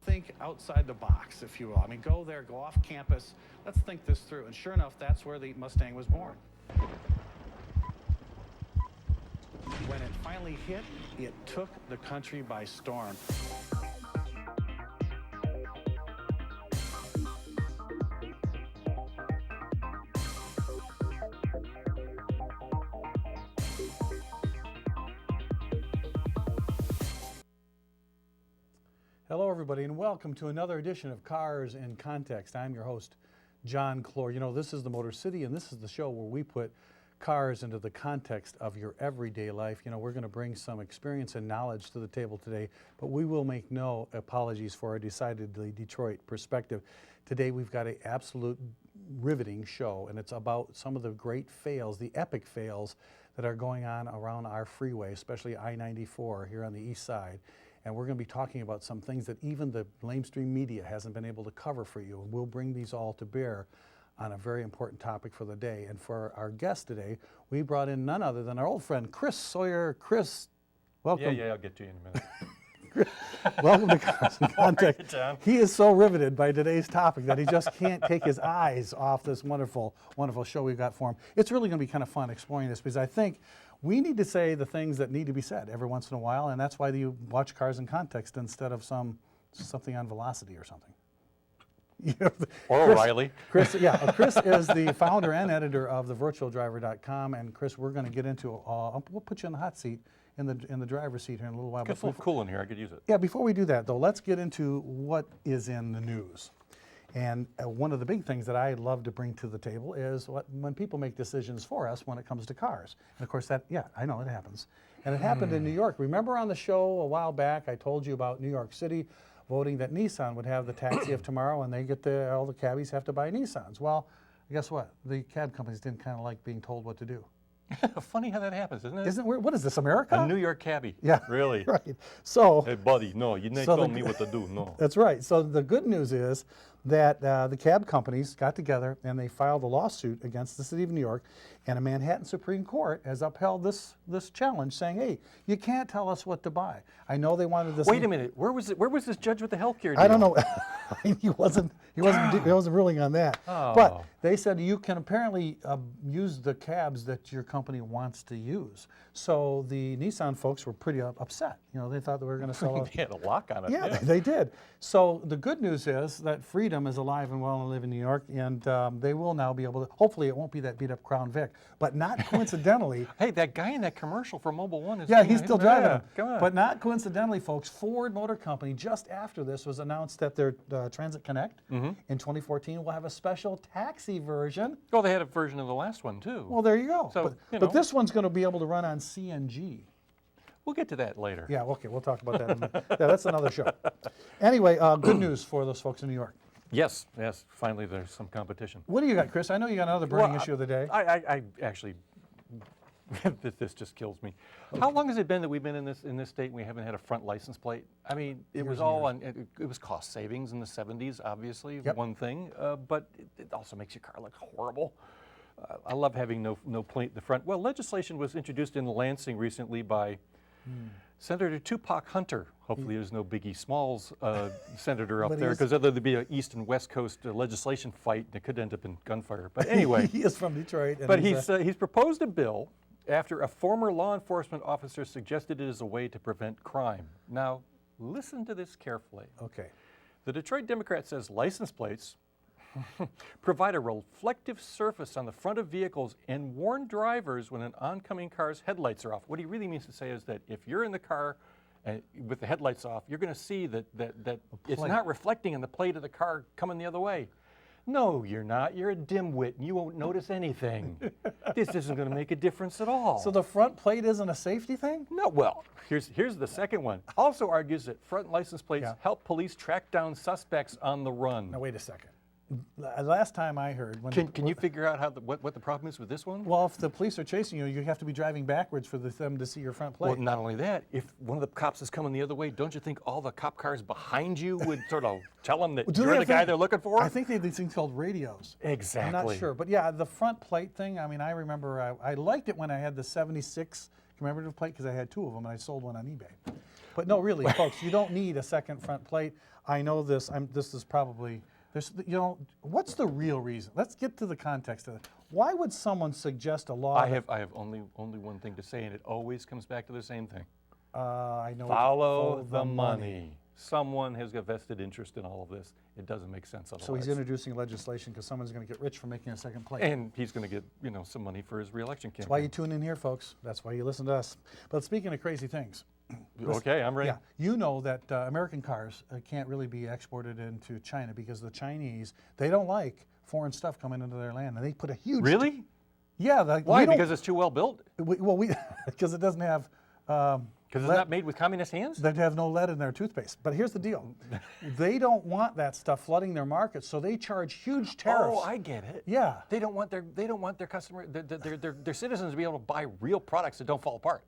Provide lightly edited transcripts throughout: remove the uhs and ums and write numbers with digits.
think outside the box, if you will. I mean, go there, go off campus. Let's think this through. And sure enough, that's where the Mustang was born. When it finally hit, it took the country by storm. Hello, everybody, and welcome to another edition of Cars in Context. I'm your host, John Clor. You know, this is the Motor City, and this is the show where we put cars into the context of your everyday life. You know, we're going to bring some experience and knowledge to the table today, but we will make no apologies for our decidedly Detroit perspective. Today, we've got an absolute riveting show, and it's about some of the great fails, the epic fails that are going on around our freeway, especially I-94 here on the east side. And we're going to be talking about some things that even the mainstream media hasn't been able to cover for you. And we'll bring these all to bear on a very important topic for the day. And for our guest today, we brought in none other than our old friend, Chris Sawyer. Chris, welcome. Yeah, I'll get to you in a minute. Welcome to Cars in Context. John. He is so riveted by today's topic that he just can't take his eyes off this wonderful, wonderful show we've got for him. It's really going to be kind of fun exploring this because I think we need to say the things that need to be said every once in a while, and that's why you watch Cars in Context instead of something on Velocity or something. Or O'Reilly. Chris is the founder and editor of thevirtualdriver.com, and Chris, we're going to get into, we'll put you in the hot seat, in the driver's seat here in a little while. It's a little cool in here, I could use it. Yeah, before we do that though, let's get into what is in the news. And one of the big things that I love to bring to the table is when people make decisions for us when it comes to cars. And of course I know it happens. And it happened in New York. Remember on the show a while back, I told you about New York City voting that Nissan would have the taxi of tomorrow, and they get all the cabbies have to buy Nissans. Well, guess what? The cab companies didn't kind of like being told what to do. Funny how that happens, isn't it? Isn't it weird? What is this, America? A New York cabbie. Yeah. Really? Right. So, hey, buddy, no, you didn't tell me what to do, no. That's right. So the good news is that the cab companies got together and they filed a lawsuit against the city of New York, and a Manhattan Supreme Court has upheld this challenge, saying, hey, you can't tell us what to buy. I know they wanted this. Wait a minute. Where was this judge with the healthcare deal? I don't know. he wasn't ruling on that. Oh. But they said you can apparently use the cabs that your company wants to use. So the Nissan folks were pretty upset. You know, they thought they were going to sell They had a lock on it. Yeah, they did. So the good news is that freedom is alive and well and live in New York, and they will now be able to, hopefully it won't be that beat up Crown Vic, but not coincidentally. Hey, that guy in that commercial for Mobil 1 is... Yeah, he's still driving them. Come on. But not coincidentally, folks, Ford Motor Company, just after this, was announced that their Transit Connect in 2014 will have a special taxi version. Oh, they had a version of the last one, too. Well, there you go. So, but this one's going to be able to run on CNG. We'll get to that later. Yeah, okay, we'll talk about that in a minute. Yeah, that's another show. Anyway, good news for those folks in New York. Yes, finally there's some competition. What do you got, Chris? I know you got another burning issue of the day. I actually, this just kills me. Okay. How long has it been that we've been in this state and we haven't had a front license plate? I mean, it was all on, it was cost savings in the 70s, obviously, one thing, but it also makes your car look horrible. I love having no plate in the front. Well, legislation was introduced in Lansing recently by Senator Tupac Hunter. Hopefully there's no Biggie Smalls senator up there, because there'd be an East and West Coast legislation fight, and it could end up in gunfire. But anyway. He is from Detroit. But he's proposed a bill after a former law enforcement officer suggested it as a way to prevent crime. Now, listen to this carefully. Okay. The Detroit Democrat says license plates provide a reflective surface on the front of vehicles and warn drivers when an oncoming car's headlights are off. What he really means to say is that if you're in the car with the headlights off, you're going to see that it's not reflecting on the plate of the car coming the other way. No, you're not. You're a dimwit, and you won't notice anything. This isn't going to make a difference at all. So the front plate isn't a safety thing? No, well, here's the second one. Also argues that front license plates help police track down suspects on the run. Now, wait a second. Last time I heard... Can you figure out what the problem is with this one? Well, if the police are chasing you, you have to be driving backwards for them to see your front plate. Well, not only that, if one of the cops is coming the other way, don't you think all the cop cars behind you would sort of tell them that you're the guy they're looking for? I think they have these things called radios. Exactly. I'm not sure. But yeah, the front plate thing, I mean, I remember I liked it when I had the 76 commemorative plate because I had 2 of them and I sold one on eBay. But no, really, folks, you don't need a second front plate. I know this. This is probably what's the real reason? Let's get to the context of it. Why would someone suggest a law? I have only one thing to say, and it always comes back to the same thing. I know. Follow the money. Someone has got vested interest in all of this. It doesn't make sense otherwise. So he's introducing legislation because someone's going to get rich from making a second plate. And he's going to get, some money for his reelection campaign. That's why you tune in here, folks. That's why you listen to us. But speaking of crazy things. Okay, I'm ready. Yeah, you know that American cars can't really be exported into China because the Chinese, they don't like foreign stuff coming into their land. And they put a huge... Really? Yeah. Why? Because it's too well built? Because it doesn't have... Because it's not made with communist hands? That have no lead in their toothpaste. But here's the deal. They don't want that stuff flooding their markets, so they charge huge tariffs. Oh, I get it. Yeah. They don't want their customer, their citizens to be able to buy real products that don't fall apart.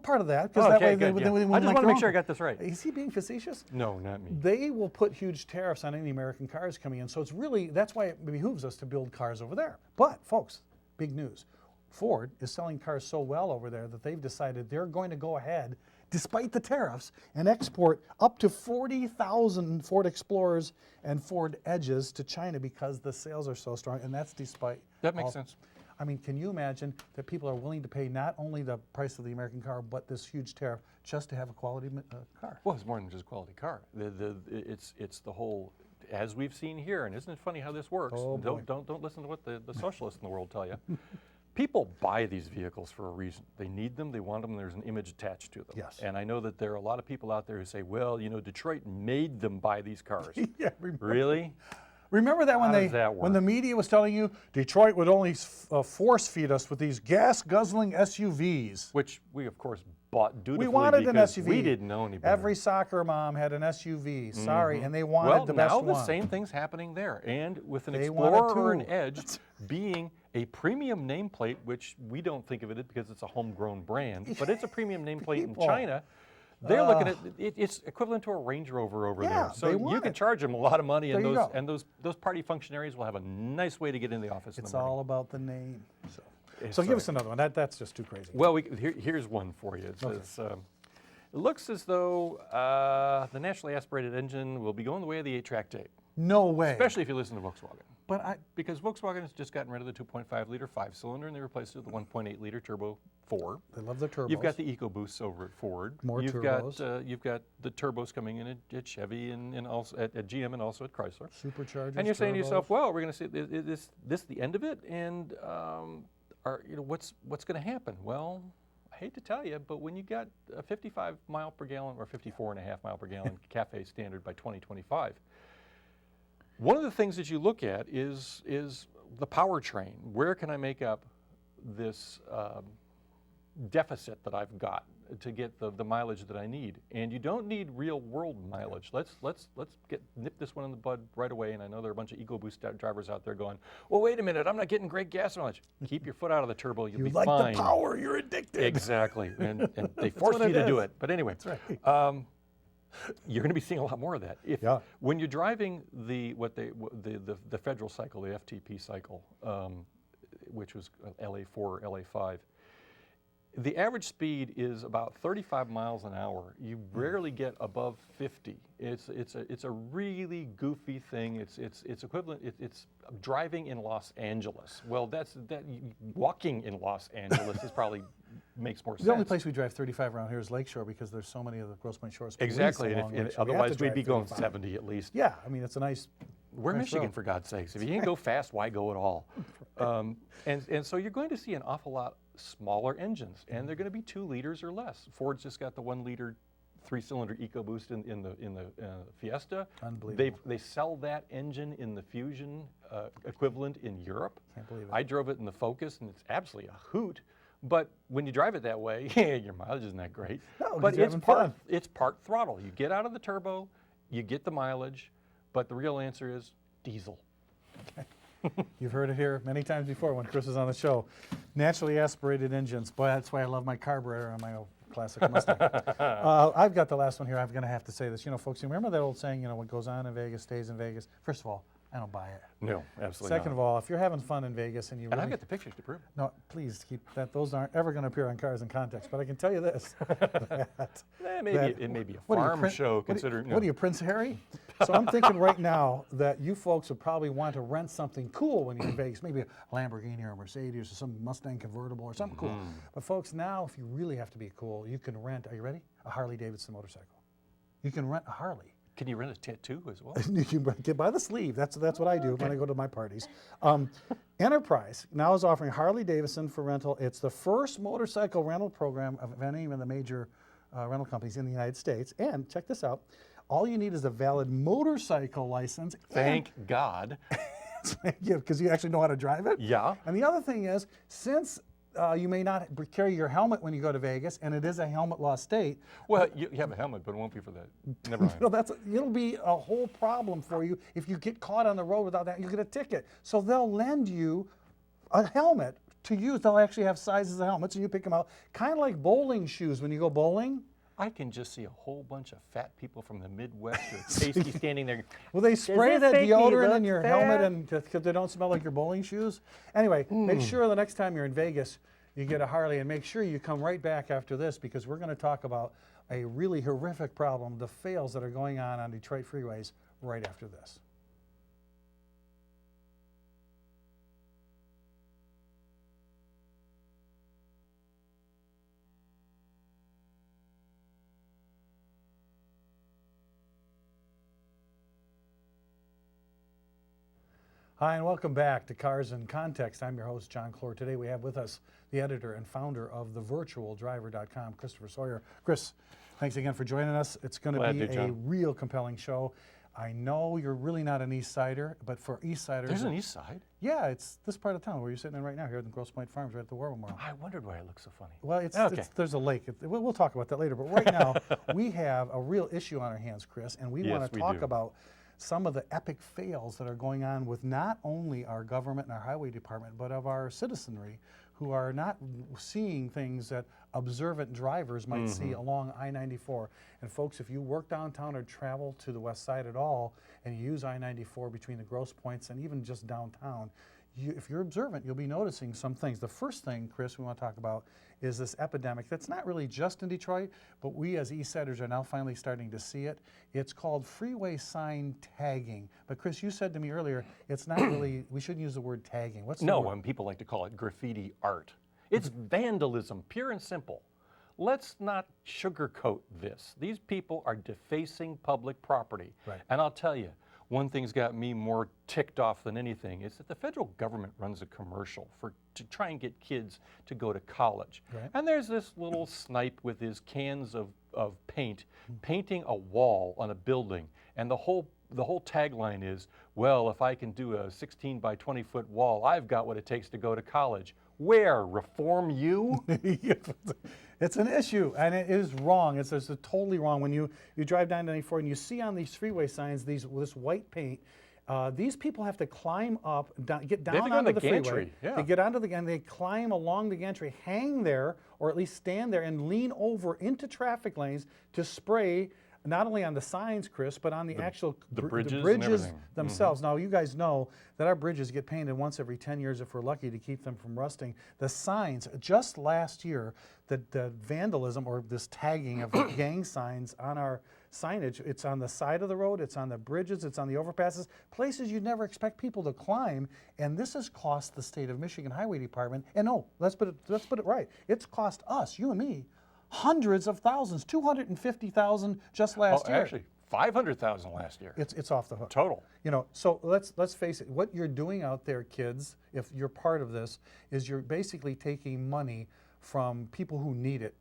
Part of that, because that way they I just want to make sure I got this right. Is he being facetious? No, not me. They will put huge tariffs on any American cars coming in, so it's really, that's why it behooves us to build cars over there. But, folks, big news. Ford is selling cars so well over there that they've decided they're going to go ahead, despite the tariffs, and export up to 40,000 Ford Explorers and Ford Edges to China because the sales are so strong, and that's despite... That makes sense. I mean, can you imagine that people are willing to pay not only the price of the American car, but this huge tariff just to have a quality car? Well, it's more than just a quality car. It's the whole, as we've seen here, and isn't it funny how this works? Oh, boy. Don't listen to what the socialists in the world tell you. People buy these vehicles for a reason. They need them, they want them, and there's an image attached to them. Yes. And I know that there are a lot of people out there who say, well, Detroit made them buy these cars. Yeah, Really? Remember that when How does that when the work? media was telling you Detroit would only force feed us with these gas-guzzling SUVs? Which we, of course, bought dutifully We wanted an because SUV. we didn't know any better. Every soccer mom had an SUV. Sorry, and they wanted the best now one. the same thing's happening there. And with an They wanted Explorer or an two. Edge being a premium nameplate, which we don't think of it because it's a homegrown brand, but it's a premium nameplate in People. China. They're looking at it's equivalent to a Range Rover over Yeah, there. So they you want can it. charge them a lot of money, and There you those go. those party functionaries will have a nice way to get in the office. It's in the morning. all about the name. So It's give us another one. That's just too crazy. Well, here's one for you. It says, it looks as though the naturally aspirated engine will be going the way of the 8-track tape, No way. especially if you listen to Volkswagen. But Because Volkswagen has just gotten rid of the 2.5-liter 5-cylinder and they replaced it with the 1.8-liter turbo 4. they love their turbos. You've got the EcoBoosts over at Ford. More you've turbos. You've got the turbos coming in at Chevy and also at GM and also at Chrysler. Superchargers. And you're saying to turbos. yourself, well, we're going to see this the end of it, and what's going to happen? Well, I hate to tell you, but when you got a 55 mile per gallon or 54.5 mile per gallon CAFE standard by 2025, one of the things that you look at is the powertrain. Where can I make up this deficit that I've got to get the mileage that I need? And you don't need real world mileage. Let's nip this one in the bud right away. And I know there are a bunch of EcoBoost drivers out there going, well, wait a minute, I'm not getting great gas mileage. Keep your foot out of the turbo, you'll be like fine. the power, you're addicted. Exactly, and they force what you it to do is. it. But anyway, That's right. you're going to be seeing a lot more of that. When you're driving the federal cycle, the FTP cycle, which was LA4 or LA5, the average speed is about 35 miles an hour. You rarely get above 50. It's a really goofy thing. It's equivalent. It's driving in Los Angeles. Well, walking in Los Angeles is probably makes more sense. The only place we drive 35 around here is Lakeshore because there's so many of the Grosse Pointe Shores. police Exactly. along And Lakeshore. We have to otherwise, we'd drive be going 35. 70 at least. Yeah, I mean, it's a nice. We're nice Michigan, road. for God's sakes. If you can't go fast, why go at all? And so you're going to see an awful lot smaller engines, and they're going to be 2 liters or less. Ford's just got the 1-liter 3-cylinder EcoBoost in the Fiesta. Unbelievable. They sell that engine in the Fusion equivalent in Europe. Can't believe it. I drove it in the Focus, and it's absolutely a hoot. But when you drive it that way, your mileage isn't that great. No, but 'cause you're it's having fun. it's part throttle. You get out of the turbo, you get the mileage, but the real answer is diesel. You've heard it here many times before when Chris was on the show. Naturally aspirated engines. Boy, that's why I love my carburetor on my old classic Mustang. I've got the last one here. I'm going to have to say this. You know, folks, you remember that old saying, what goes on in Vegas stays in Vegas? First of all, I don't buy it. No, absolutely Second of all, if you're having fun in Vegas and you and really I've got the pictures to prove it. no, please keep that. Those aren't ever going to appear on Cars and Context. But I can tell you this: that, It may be a what are you, farm show, considering. what are you, Prince Harry? So I'm thinking right now that you folks would probably want to rent something cool when you're in Vegas, maybe a Lamborghini or a Mercedes or some Mustang convertible or something cool. But folks, now if you really have to be cool, you can rent. Are you ready? A Harley Davidson motorcycle. You can rent a Harley. Can you rent a tattoo as well? You can get by the sleeve. That's what I do when I go to my parties. Enterprise now is offering Harley Davidson for rental. It's the first motorcycle rental program of any of the major rental companies in the United States. And check this out. All you need is a valid motorcycle license. Thank God. Yeah, because you actually know how to drive it. Yeah. And the other thing is, since you may not carry your helmet when you go to Vegas, and it is a helmet law state. Well, you have a helmet, but it won't be for that. Never mind. You know, it'll be a whole problem for you if you get caught on the road without that. You get a ticket. So they'll lend you a helmet to use. They'll actually have sizes of helmets, and you pick them out, kind of like bowling shoes when you go bowling. I can just see a whole bunch of fat people from the Midwest or pasty standing there. Will they spray this that make me deodorant in look your fat? helmet and because they don't smell like your bowling shoes? Anyway, make sure the next time you're in Vegas, you get a Harley, and make sure you come right back after this because we're going to talk about a really horrific problem, the fails that are going on Detroit freeways right after this. Hi, and welcome back to Cars in Context. I'm your host, John Clor. Today we have with us the editor and founder of thevirtualdriver.com, Christopher Sawyer. Chris, thanks again for joining us. It's going to be a real compelling show. I know you're really not an East Sider, but for East Siders... There's an East Side? Yeah, it's this part of town where you're sitting in right now, here at the Grosse Pointe Farms, right at the War Memorial. I wondered why it looked so funny. Well, there's a lake. We'll talk about that later, but right now we have a real issue on our hands, Chris, and we want to talk about some of the epic fails that are going on with not only our government and our highway department, but of our citizenry who are not seeing things that observant drivers might see along I-94. And folks, if you work downtown or travel to the west side at all and you use I-94 between the Grosse Pointes and even just downtown, if you're observant, you'll be noticing some things. The first thing, Chris, we want to talk about is this epidemic that's not really just in Detroit, but we as East Siders are now finally starting to see it. It's called freeway sign tagging. But Chris, you said to me earlier, it's not really, we shouldn't use the word tagging. What's the word? And people like to call it graffiti art. It's vandalism, pure and simple. Let's not sugarcoat this. These people are defacing public property. Right. And I'll tell you, one thing's got me more ticked off than anything is that the federal government runs a commercial to try and get kids to go to college. Right. And there's this little snipe with his cans of paint painting a wall on a building. And the whole tagline is, well, if I can do a 16 by 20 foot wall, I've got what it takes to go to college. Where? Reform you? It's an issue, and it is wrong. It's totally wrong. When you drive down 94 and you see on these freeway signs this white paint, these people have to climb up, get down onto the freeway. Yeah. They get onto they climb along the gantry, hang there, or at least stand there and lean over into traffic lanes to spray not only on the signs, Chris, but on the actual bridges themselves. Now, you guys know that our bridges get painted once every 10 years if we're lucky to keep them from rusting. The signs, just last year, the vandalism or this tagging of gang signs on our signage, it's on the side of the road, it's on the bridges, it's on the overpasses, places you'd never expect people to climb, and this has cost the state of Michigan Highway Department, and no, let's put it right, it's cost us, you and me, hundreds of thousands, 250,000 just last year. Actually, 500,000 last year. It's off the hook. Total. You know, so let's face it. What you're doing out there, kids, if you're part of this, is you're basically taking money from people who need it,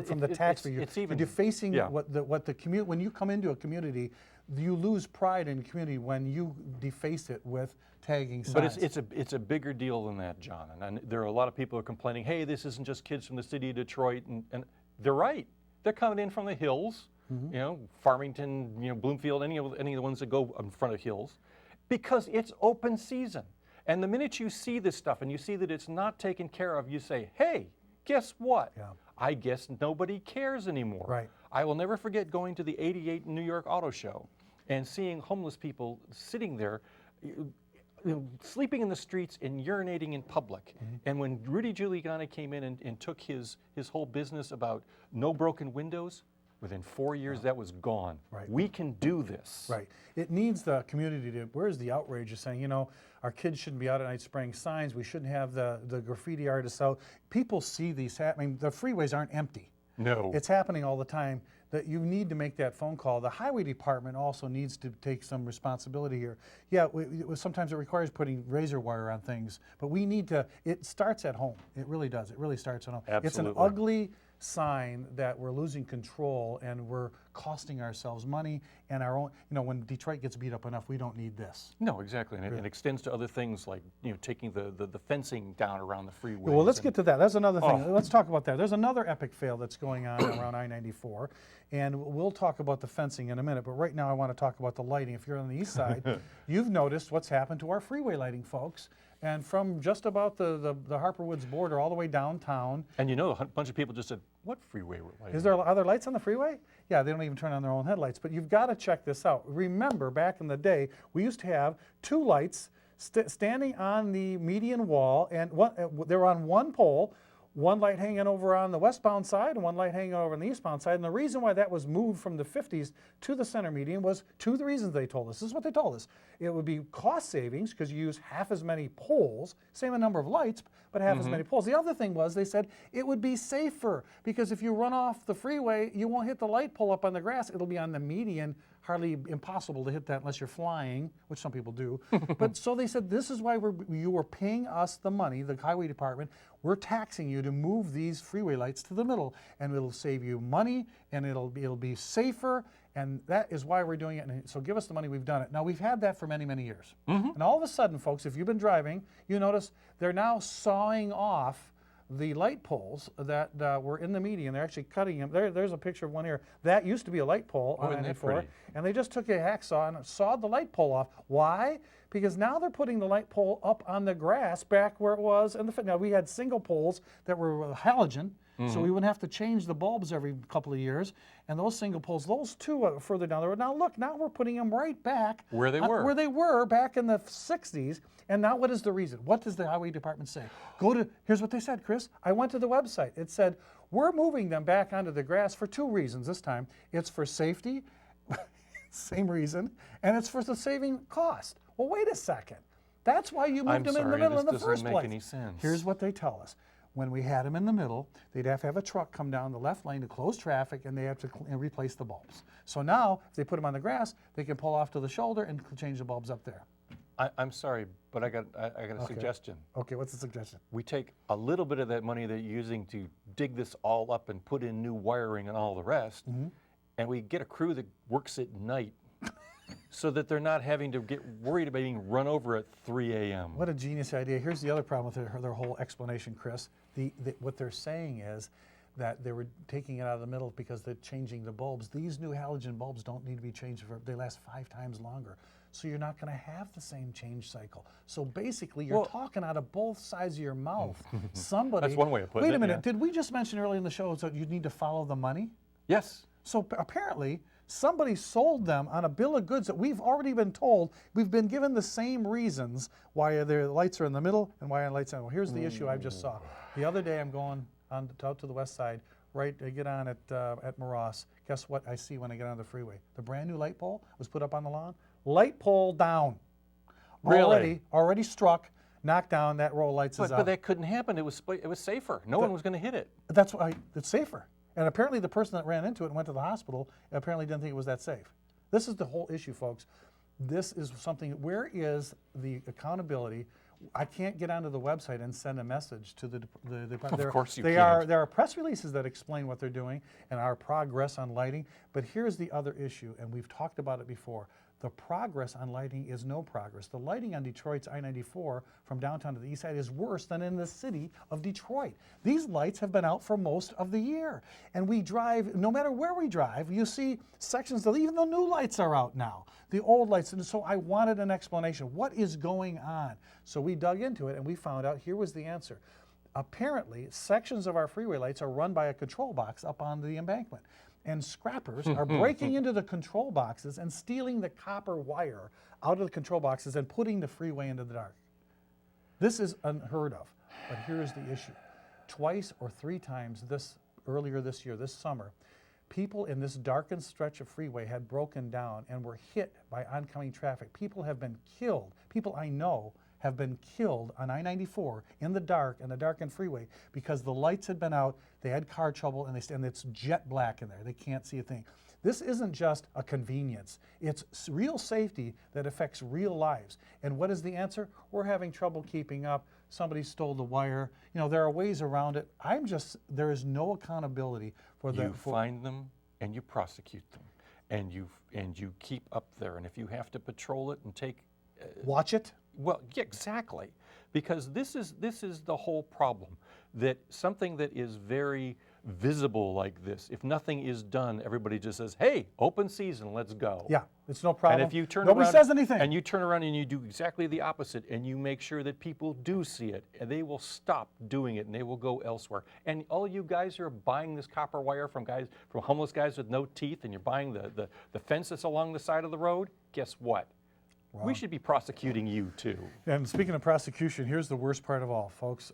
from the taxpayer. You're defacing what the community. When you come into a community, you lose pride in the community when you deface it with tagging signs. But it's a bigger deal than that, John. And there are a lot of people who are complaining, hey, this isn't just kids from the city of Detroit, and they're right. They're coming in from the hills, you know, Farmington, you know, Bloomfield, any of the ones that go in front of hills, because it's open season. And the minute you see this stuff and you see that it's not taken care of, you say, hey, guess what? Yeah. I guess nobody cares anymore. Right. I will never forget going to the '88 New York Auto Show and seeing homeless people sitting there sleeping in the streets and urinating in public. And when Rudy Giuliani came in and took his whole business about no broken windows, within 4 years that was gone. Right. We can do this. Right. It needs the community to, where's the outrage of saying, you know, our kids shouldn't be out at night spraying signs, we shouldn't have the graffiti artists out. People see these happening. The freeways aren't empty. No. It's happening all the time. That you need to make that phone call. The highway department also needs to take some responsibility here. Yeah, sometimes it requires putting razor wire on things, but we need to, it starts at home. It really does. It really starts at home. It's an Absolutely. ugly sign that we're losing control and we're costing ourselves money and our own, you know, when Detroit gets beat up enough, we don't need this. No, exactly. And it extends to other things like, you know, taking the fencing down around the freeway. Well, let's get to that. That's another thing. Oh. Let's talk about that. There's another epic fail that's going on around I-94, and we'll talk about the fencing in a minute, but right now I want to talk about the lighting. If you're on the east side, you've noticed what's happened to our freeway lighting, folks. And from just about the Harper Woods border all the way downtown. And you know, a bunch of people just said, what freeway were lighting? Is there other lights on the freeway? Yeah, they don't even turn on their own headlights. But you've got to check this out. Remember, back in the day, we used to have two lights standing on the median wall, and they were on one pole, one light hanging over on the westbound side and one light hanging over on the eastbound side. And the reason why that was moved from the 50s to the center median was two reasons they told us. This is what they told us. It would be cost savings because you use half as many poles, same number of lights, but half as many poles. The other thing was they said it would be safer because if you run off the freeway, you won't hit the light pole up on the grass. It'll be on the median. Hardly impossible to hit that unless you're flying, which some people do. But so they said, this is why you were paying us the money, the highway department. We're taxing you to move these freeway lights to the middle, and it'll save you money, and it'll be safer, and that is why we're doing it. And so give us the money, we've done it. Now, we've had that for many, many years. And all of a sudden, folks, if you've been driving, you notice they're now sawing off the light poles that were in the median. They're actually cutting them. There's a picture of one here. That used to be a light pole on isn't that 94, pretty? and they just took a hacksaw and sawed the light pole off. Why? Because now they're putting the light pole up on the grass back where it was. Now, we had single poles that were halogen, so we wouldn't have to change the bulbs every couple of years. And those single poles, those two are further down the road. Now look, now we're putting them right back Where they were. Where they were back in the 60s. And now what is the reason? What does the highway department say? Here's what they said, Chris. I went to the website. It said, we're moving them back onto the grass for two reasons this time. It's for safety, same reason, and it's for the saving cost. Well, wait a second. That's why you moved them in the middle in the first place. This doesn't make any sense. Here's what they tell us. When we had them in the middle, they'd have to have a truck come down the left lane to close traffic, and they have to replace the bulbs. So now, if they put them on the grass, they can pull off to the shoulder and change the bulbs up there. I'm sorry, but I got a suggestion. Okay, what's the suggestion? We take a little bit of that money that you're using to dig this all up and put in new wiring and all the rest, and we get a crew that works at night so that they're not having to get worried about being run over at 3 a.m. What a genius idea. Here's the other problem with their whole explanation, Chris. What they're saying is that they were taking it out of the middle because they're changing the bulbs. These new halogen bulbs don't need to be changed. They last 5 times longer. So you're not going to have the same change cycle. So basically, you're talking out of both sides of your mouth. Somebody. That's one way of putting it. Wait a minute. Yeah. Did we just mention earlier in the show that you need to follow the money? Yes. So apparently, somebody sold them on a bill of goods that we've already been told. We've been given the same reasons why their lights are in the middle and why our lights are. Well, here's the issue I just saw. The other day, I'm going out to the west side. Right, I get on at Moross. Guess what I see when I get on the freeway? The brand new light pole was put up on the lawn. Light pole down. Really? Already struck, knocked down. That row of lights is But out. that couldn't happen. It was safer. No one was going to hit it. That's why it's safer. And apparently the person that ran into it and went to the hospital apparently didn't think it was that safe. This is the whole issue, folks. This is something, where is the accountability? I can't get onto the website and send a message to the department. Of course you can't. can't. There are press releases that explain what they're doing and our progress on lighting, but here's the other issue, and we've talked about it before. The progress on lighting is no progress. The lighting on Detroit's I-94 from downtown to the east side is worse than in the city of Detroit. These lights have been out for most of the year. And we drive, no matter where we drive, you see sections that even the new lights are out now, the old lights. And so I wanted an explanation. What is going on? So we dug into it and we found out here was the answer. apparently sections of our freeway lights are run by a control box up on the embankment. And scrappers are breaking into the control boxes and stealing the copper wire out of the control boxes and putting the freeway into the dark. This is unheard of, but here's the issue. Twice or 3 times earlier this year, this summer, people in this darkened stretch of freeway had broken down and were hit by oncoming traffic. People have been killed. People I know have been killed on I-94 in the dark, in the darkened freeway, because the lights had been out, they had car trouble, and it's jet black in there. They can't see a thing. This isn't just a convenience. It's real safety that affects real lives. And what is the answer? We're having trouble keeping up. Somebody stole the wire. You know, there are ways around it. There is no accountability for the... You find them and you prosecute them. And you keep up there. And if you have to patrol it and take... Watch it? Well, yeah, exactly. Because this is the whole problem. That something that is very visible like this, if nothing is done, everybody just says, hey, open season, let's go. Yeah, it's no problem. And if you turn Nobody around, says anything. And you turn around and you do exactly the opposite, and you make sure that people do see it, and they will stop doing it, and they will go elsewhere. And all you guys are buying this copper wire from homeless guys with no teeth, and you're buying the fence that's along the side of the road, guess what? We should be prosecuting you too. And speaking of prosecution, here's the worst part of all, folks.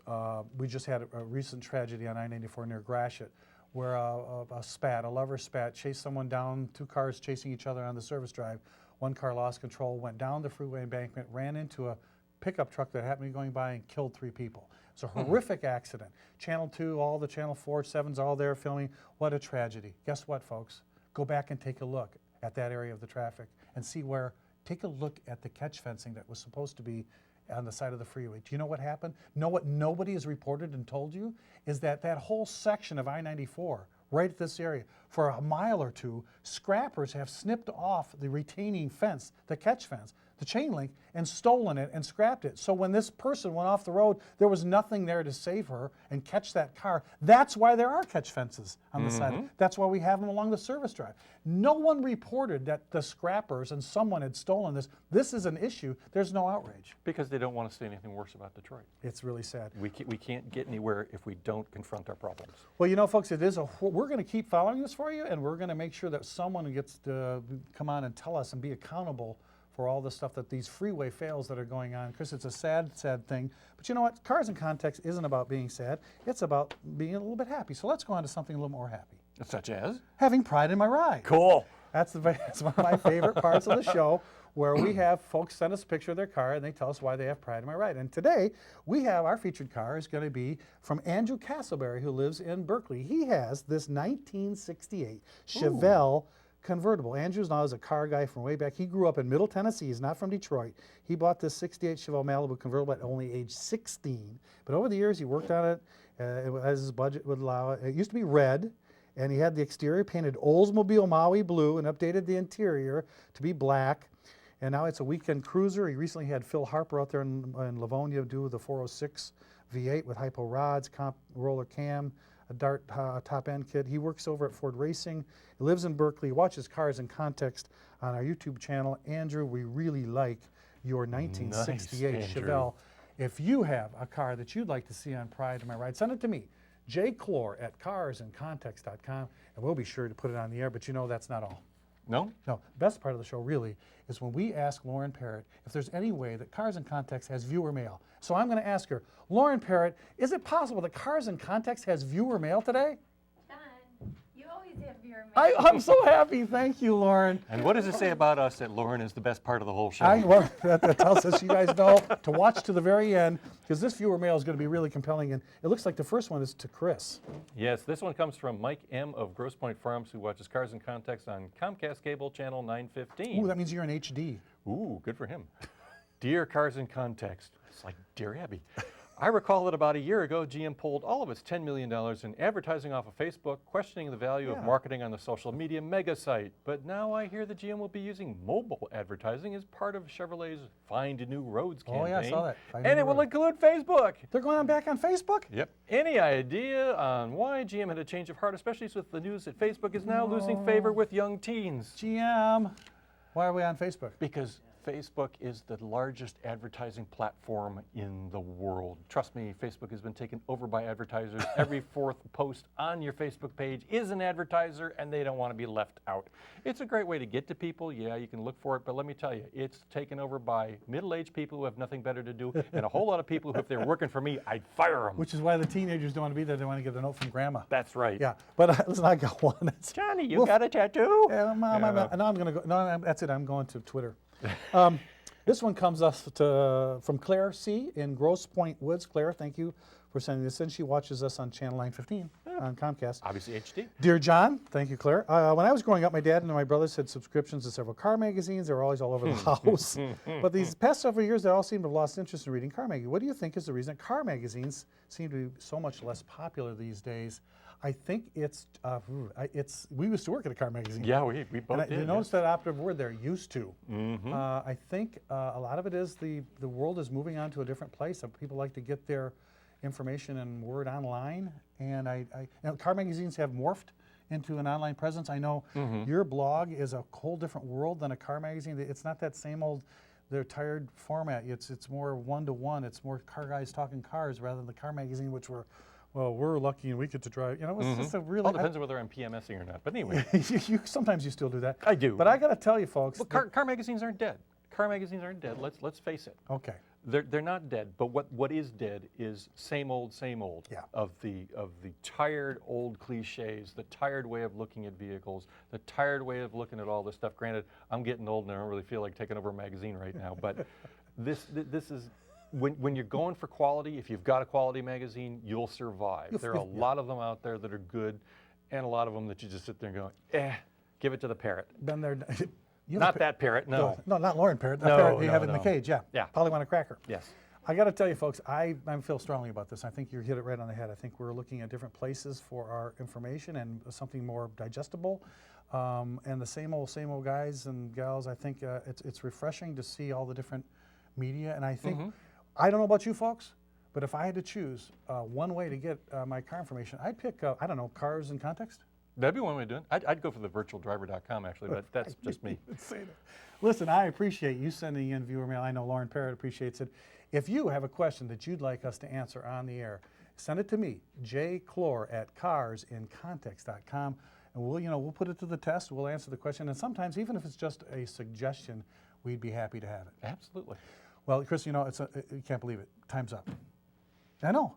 We just had a recent tragedy on I-94 near Gratiot, where a lover spat, chased someone down, 2 cars chasing each other on the service drive. 1 car lost control, went down the freeway embankment, ran into a pickup truck that happened to be going by and killed 3 people. It's a horrific accident. Channel 2, all the Channel 4, 7's all there filming. What a tragedy. Guess what, folks? Go back and take a look at that area of the traffic and see where. Take a look at the catch fencing that was supposed to be on the side of the freeway. Do you know what happened? Know what nobody has reported and told you? Is that whole section of I-94, right at this area, for a mile or 2, scrappers have snipped off the retaining fence, the catch fence, the chain link, and stolen it and scrapped it. So when this person went off the road, there was nothing there to save her and catch that car. That's why there are catch fences on the side. That's why we have them along the service drive. No one reported that the scrappers and someone had stolen this. This is an issue. There's no outrage. Because they don't want to say anything worse about Detroit. It's really sad. We can't get anywhere if we don't confront our problems. Well, you know, folks, we're going to keep following this for you, and we're going to make sure that someone gets to come on and tell us and be accountable for all the stuff that these freeway fails that are going on. Chris, it's a sad, sad thing. But you know what? Cars in Context isn't about being sad. It's about being a little bit happy. So let's go on to something a little more happy. Such as? Having pride in my ride. Cool. That's one of my favorite parts of the show, where we have folks send us a picture of their car and they tell us why they have pride in my ride. And today, we have our featured car is going to be from Andrew Castleberry, who lives in Berkeley. He has this 1968 Chevelle convertible. Andrew's now is a car guy from way back. He grew up in Middle Tennessee. He's not from Detroit. He bought this 68 Chevelle Malibu convertible at only age 16. But over the years, he worked on it as his budget would allow it. It used to be red, and he had the exterior painted Oldsmobile Maui blue and updated the interior to be black. And now it's a weekend cruiser. He recently had Phil Harper out there in Livonia do the 406 V8 with hypo rods, roller cam, a Dart top end kit. He works over at Ford Racing. He lives in Berkeley. Watches Cars in Context on our YouTube channel. Andrew, we really like your 1968 Nice, Chevelle. If you have a car that you'd like to see on Pride in My Ride, send it to me, Clor at carsincontext.com, and we'll be sure to put it on the air. But you know that's not all. No? No, the best part of the show really is when we ask Lauren Parrott if there's any way that Cars in Context has viewer mail. So I'm going to ask her, Lauren Parrott, is it possible that Cars in Context has viewer mail today? John, you always have viewer mail. I'm so happy. Thank you, Lauren. And what does it say about us that Lauren is the best part of the whole show? Well, that tells us you guys know to watch to the very end, because this viewer mail is going to be really compelling. And it looks like the first one is to Chris. Yes, this one comes from Mike M. of Grosse Pointe Farms, who watches Cars in Context on Comcast Cable Channel 915. Ooh, that means you're in HD. Ooh, good for him. Dear Cars in Context, it's like Dear Abby. I recall that about a year ago, GM pulled all of its $10 million in advertising off of Facebook, questioning the value of marketing on the social media mega site. But now I hear the GM will be using mobile advertising as part of Chevrolet's Find New Roads campaign. Oh, yeah, I saw that. And it will include Facebook. They're going back on Facebook? Yep. Any idea on why GM had a change of heart, especially with the news that Facebook is now losing favor with young teens? GM, why are we on Facebook? Because Facebook is the largest advertising platform in the world. Trust me, Facebook has been taken over by advertisers. Every fourth post on your Facebook page is an advertiser, and they don't want to be left out. It's a great way to get to people. Yeah, you can look for it, but let me tell you, it's taken over by middle-aged people who have nothing better to do, and a whole lot of people who, if they're working for me, I'd fire them. Which is why the teenagers don't want to be there. They want to get a note from grandma. That's right. Yeah, but listen, I got one. Johnny, you got a tattoo? Yeah, Mom, no, I'm going to go. No, that's it. I'm going to Twitter. This one comes from Claire C. in Grosse Pointe Woods. Claire, thank you for sending this in. She watches us on Channel 915 on Comcast. Obviously HD. Dear John, thank you, Claire. When I was growing up, my dad and my brothers had subscriptions to several car magazines. They were always all over the house. But these past several years, they all seem to have lost interest in reading car magazines. What do you think is the reason car magazines seem to be so much less popular these days? I think we used to work at a car magazine. Yeah, we both And did. you notice that operative word there, used to. Mm-hmm. I think a lot of it is the world is moving on to a different place. People like to get their information and word online. And car magazines have morphed into an online presence. I know your blog is a whole different world than a car magazine. It's not that same old, they're tired format. It's more one-to-one. It's more car guys talking cars rather than the car magazine, which we're lucky and we get to drive. You know, it's just a really. Well, it depends on whether I'm PMSing or not. But anyway. Sometimes you still do that. I do. But I got to tell you, folks. Well, car magazines aren't dead. Car magazines aren't dead. Let's face it. Okay. They're not dead. But what is dead is same old Yeah. of the tired old cliches, the tired way of looking at vehicles, the tired way of looking at all this stuff. Granted, I'm getting old and I don't really feel like taking over a magazine right now. But this is. When you're going for quality, if you've got a quality magazine, you'll survive. There are a lot of them out there that are good, and a lot of them that you just sit there and go, give it to the parrot. Been there. Not that parrot, no. No, not Lauren Parrot. That No, parrot you have no, it in the no. cage, yeah. Yeah. Probably want a cracker. Yes. I got to tell you, folks, I feel strongly about this. I think you hit it right on the head. I think we're looking at different places for our information and something more digestible. And the same old guys and gals, I think it's refreshing to see all the different media. And I think, I don't know about you folks, but if I had to choose one way to get my car information, I'd pick, I don't know, Cars in Context. That'd be one way to do it. I'd go for the virtualdriver.com actually, but that's just me. Listen, I appreciate you sending in viewer mail. I know Lauren Parrott appreciates it. If you have a question that you'd like us to answer on the air, send it to me, jclor at carsincontext.com, and we'll put it to the test. We'll answer the question, and sometimes even if it's just a suggestion, we'd be happy to have it. Absolutely. Well, Chris, you can't believe it. Time's up. I know.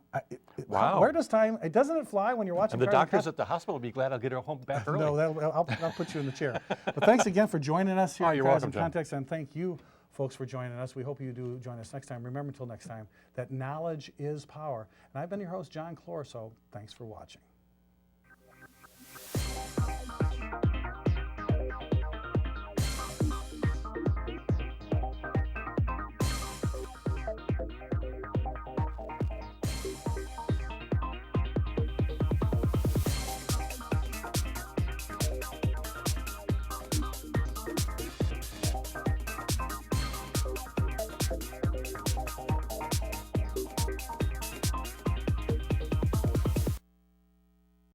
Wow. Where does time? Doesn't it fly when you're watching? And the Cars in doctors at the hospital will be glad I'll get her home back early. No, I'll put you in the chair. But thanks again for joining us here Oh, on you're Cars welcome, in John. Context, and thank you, folks, for joining us. We hope you do join us next time. Remember, until next time, that knowledge is power. And I've been your host, John Clor, so thanks for watching.